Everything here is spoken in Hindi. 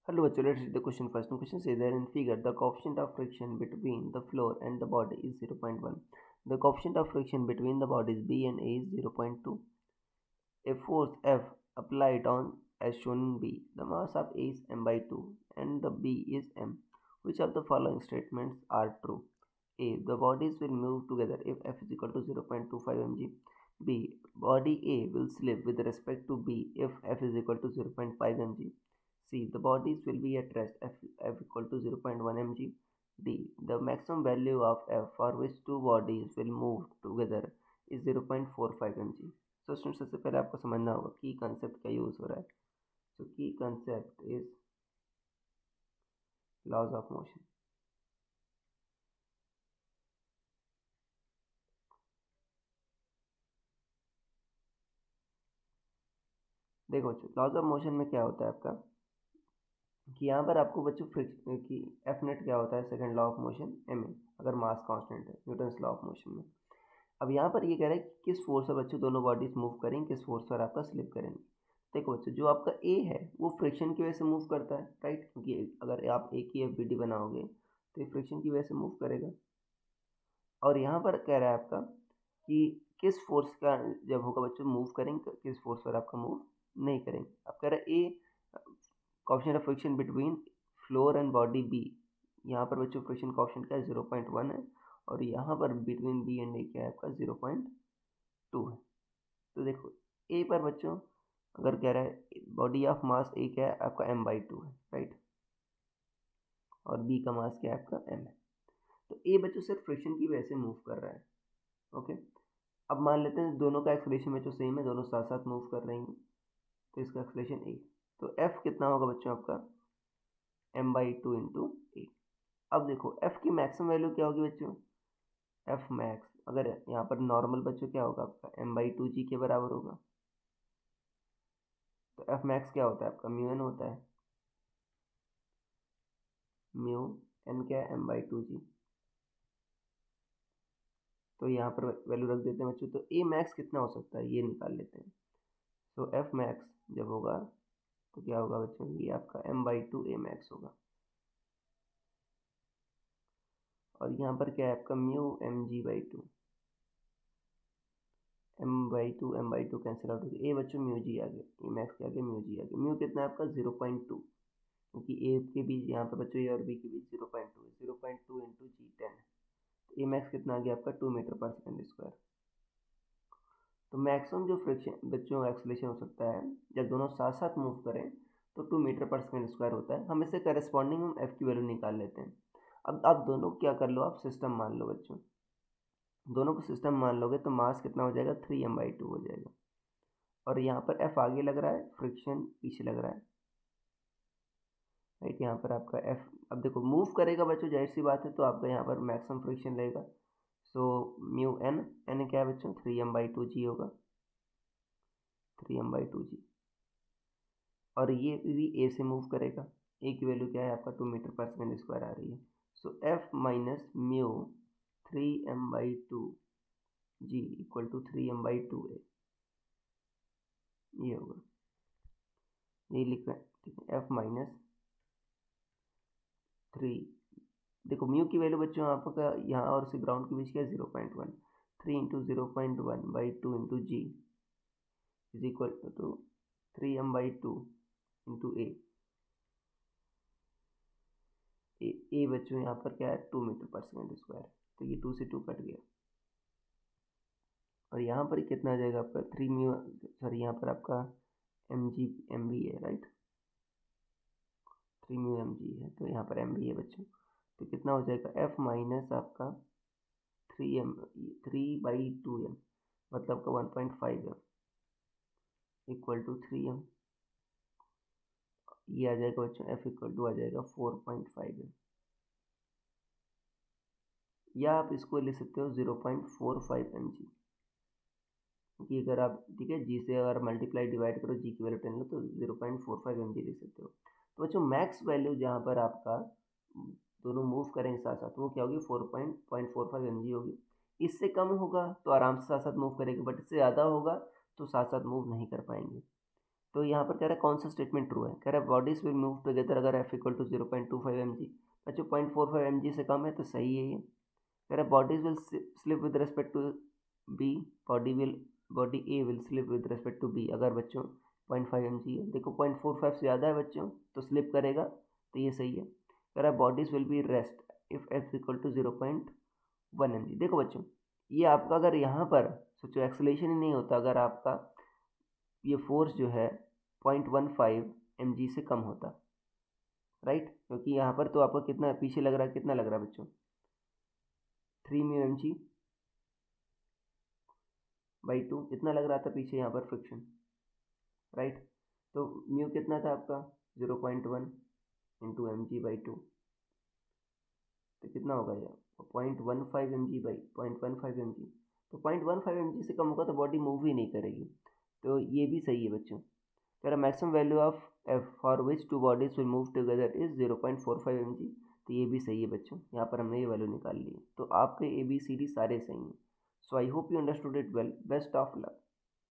Hello, bachcho, let's read the question first. The question says that in figure, the coefficient of friction between the floor and the body is 0.1. The coefficient of friction between the bodies B and A is 0.2. A force F applied on as shown in B. The mass of A is m by 2 and the B is m. Which of the following statements are true? A. The bodies will move together if F is equal to 0.25 mg. B. Body A will slip with respect to B if F is equal to 0.5 mg. C. The bodies will be at rest F equal to 0.1 mg. D. The maximum value of F for which two bodies will move together is 0.45 mg. So student सबसे पहले आपको समझना होगा की कंसेप्ट का यूज हो रहा है. So key concept is laws of motion. देखो बच्चों, लॉज ऑफ मोशन में क्या होता है आपका कि यहाँ पर आपको बच्चों फ्रिक्शन की एफ नेट क्या होता है, second law of motion M A, अगर मास कांस्टेंट है न्यूटन्स लॉ ऑफ मोशन में. अब यहाँ पर ये कह रहा है कि किस फोर्स पर बच्चों दोनों बॉडीज मूव करेंगे, किस फोर्स पर आपका स्लिप करेंगे. देखो बच्चों, जो आपका ए है वो फ्रिक्शन की वजह से मूव करता है, राइट, क्योंकि अगर आप ए की एफ बी डी बनाओगे तो ये फ्रिक्शन की वजह से मूव करेगा. और यहाँ पर कह रहा है आपका कि किस फोर्स का जब होगा बच्चों मूव करेंगे, किस फोर्स पर आपका मूव नहीं करेंगे. आप कह रहे हैं a coefficient of friction between floor and body b. यहाँ पर बच्चों फ्रिक्शन कोएफिशिएंट का 0.1 है और यहाँ पर बिटवीन बी एंड ए क्या है आपका 0.2 है. तो देखो ए पर बच्चों अगर कह रहा है बॉडी ऑफ मास ए क्या है आपका m बाई 2 है, राइट, और बी का मास क्या है आपका m है. तो ए बच्चों सिर्फ फ्रिक्शन की वजह से मूव कर रहा है. ओके, अब मान लेते हैं दोनों का एक्सलेशन बच्चों सेम है, दोनों साथ साथ मूव कर रही हैं, तो इसका एक्सलेशन ए. तो एफ कितना होगा बच्चों आपका m बाई 2 इंटू ए. अब देखो एफ की मैक्सिमम वैल्यू क्या होगी बच्चों, एफ मैक्स अगर यहाँ पर नॉर्मल बच्चों क्या होगा आपका m बाई 2 जी के बराबर होगा. तो एफ मैक्स क्या होता है आपका म्यू एन होता है, म्यू एन क्या है m बाई 2 जी. तो यहाँ पर वैल्यू रख देते हैं बच्चों. तो ए मैक्स कितना हो सकता है ये निकाल लेते हैं. तो एफ मैक्स जब होगा तो क्या होगा बच्चों, ये आपका m बाई 2 ए मैक्स होगा. और यहाँ पर क्या है आपका mu M G by 2, M by two cancel out हो गया. ए बच्चों म्यू जी आ गया, ए मैक्स के आगे म्यू जी आ गया. म्यू कितना है आपका 0.2, क्योंकि ए के बीच यहाँ पर बच्चों ए और बी के बीच 0.2 है, 0.2 इंटू जी 10 है. तो ए मैक्स कितना आ गया आपका 2 मीटर पर सेकेंड स्क्वायर. तो मैक्सिमम जो फ्रिक्शन बच्चों एक्सलेशन हो सकता है जब दोनों साथ साथ मूव करें तो 2 मीटर पर सेकेंड स्क्वायर होता है. हम इससे करस्पॉन्डिंग हम एफ की वैल्यू निकाल लेते हैं. अब आप दोनों क्या कर लो, आप सिस्टम मान लो बच्चों, दोनों को सिस्टम मान लोगे तो मास कितना हो जाएगा 3m बाई 2 हो जाएगा. और यहाँ पर एफ आगे लग रहा है, फ्रिक्शन पीछे लग रहा है, राइट. यहाँ पर आपका एफ अब देखो मूव करेगा बच्चों, जाहिर सी बात है, तो आपका यहाँ पर मैक्सिमम फ्रिक्शन लगेगा. सो म्यू एन, एन क्या है बच्चों 3m बाई 2 जी होगा, 3m बाई 2 जी. और ये भी ए से मूव करेगा, ए की वैल्यू क्या है आपका 2 मीटर पर सेकेंड स्क्वायर आ रही है. So F minus mu 3m by 2 g equal to 3m by 2 a, ये होगा, ये लिख रहे हैं, ठीक है. एफ माइनस 3, देखो म्यू की वैल्यू बच्चों आपका यहाँ और से ग्राउंड के बीच क्या है 0.1, 3 into 0.1 by 2 into g is equal to 3m by 2 into a. ए बच्चों यहाँ पर क्या है 2 मीटर पर सेकेंड स्क्वायर, तो ये 2 से 2 कट गया. और यहाँ पर कितना आ जाएगा आपका 3 म्यू, सॉरी यहाँ पर आपका एम जी एम बी है, राइट, 3 म्यू एम जी है, तो यहाँ पर एम बी है बच्चों. तो कितना हो जाएगा एफ माइनस आपका 3 बाई 2 एम, मतलब आपका 1.5 एम इक्वल टू 3m. ये आ जाएगा बच्चों एफ इक्वल टू आ जाएगा 4.5 एम, या आप इसको ले सकते हो 0.45 एम जी, क्योंकि अगर आप ठीक है जी से अगर मल्टीप्लाई डिवाइड करो जी की वैल्यू 10 लो तो 0.45 एम जी ले सकते हो. तो बच्चों मैक्स वैल्यू जहाँ पर आपका दोनों मूव करेंगे साथ साथ वो क्या होगी 4.45 एम जी होगी. इससे कम होगा तो आराम से साथ साथ मूव करेंगे, बट इससे ज़्यादा होगा तो साथ साथ मूव नहीं कर पाएंगे. तो यहाँ पर कह रहा है कौन सा स्टेटमेंट ट्रू है, कह रहा है बॉडीज विल मूव टुगेदर अगर एफ इक्वल टू 0.25 mg, बच्चों 0.45 mg से कम है तो सही है ये। कह रहा है bodies will slip with respect to B, body A will slip with respect to B अगर बच्चों 0.5 mg है। देखो 0.45 से ज़्यादा है बच्चों तो स्लिप करेगा, तो ये सही है। कह रहा है bodies will be rest if F equal to 0.1 mg। देखो बच्चों ये आपका अगर यहाँ पर सोचो एक्सेलेरेशन ही नहीं होता, अगर आपका ये फोर्स जो है 0.15 mg से कम होता, राइट, क्योंकि यहाँ पर तो आपका कितना पीछे लग रहा है, कितना लग रहा है बच्चों 3 म्यू mg बाई 2 इतना लग रहा था पीछे यहाँ पर फ्रिक्शन, राइट। तो म्यू कितना था आपका 0.1 इंटू एम जी बाई 2, तो कितना होगा ये 0.15 mg बाई 0.15 mg, तो 0.15 mg से कम होगा तो बॉडी मूव ही नहीं करेगी, तो ये भी सही है बच्चों। कह रहा maximum value of F for which two bodies will move together is 0.45 mg, तो ये भी सही है बच्चों, यहाँ पर हमने ये वैल्यू निकाल ली है। तो आपके ABCD सारे सही हैं। So I hope you understood it well. Best of luck.